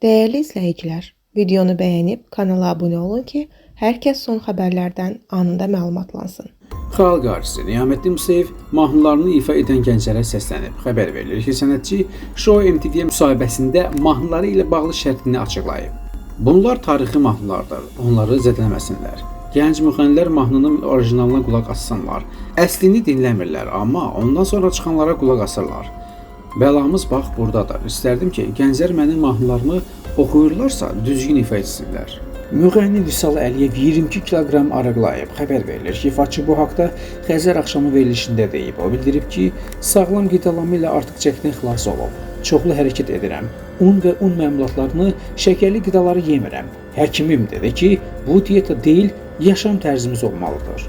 Değerli izləyicilər, videonu bəyənib kanala abunə olun ki, hər kəs son xəbərlərdən anında məlumatlansın. Xalq artisti Niyaməddin Musayev mahnılarını ifa edən gənclərə səslənib. Xəbər verilir ki, sənətçi Show MTV müsahibəsində mahnıları ilə bağlı şərtini açıqlayıb. Bunlar tarixi mahnılardır, onları zədələməsinlər. Gənc müğənnilər mahnının orijinalına qulaq assınlar. Əslini dinləmirlər, amma ondan sonra çıxanlara qulaq asırlar. Bəlamız bax buradadır. İstərdim ki, gənclər mənim mahnılarımı oxuyurlarsa düzgün ifa etsinlər. Müğənni Vüsal Əliyev 22 kiloqram arıqlayıb. Xəbər verilir ki, ifaçı bu haqda Xəzər axşamı verilişində deyib. O bildirib ki, sağlam qidalanma ilə artıq çəkdən xilas olub. Çoxlu hərəkət edirəm. Un və un məmulatlarını, şəkərli qidaları yemirəm. Həkimim dedi ki, bu diyeta deyil, yaşam tərzimiz olmalıdır.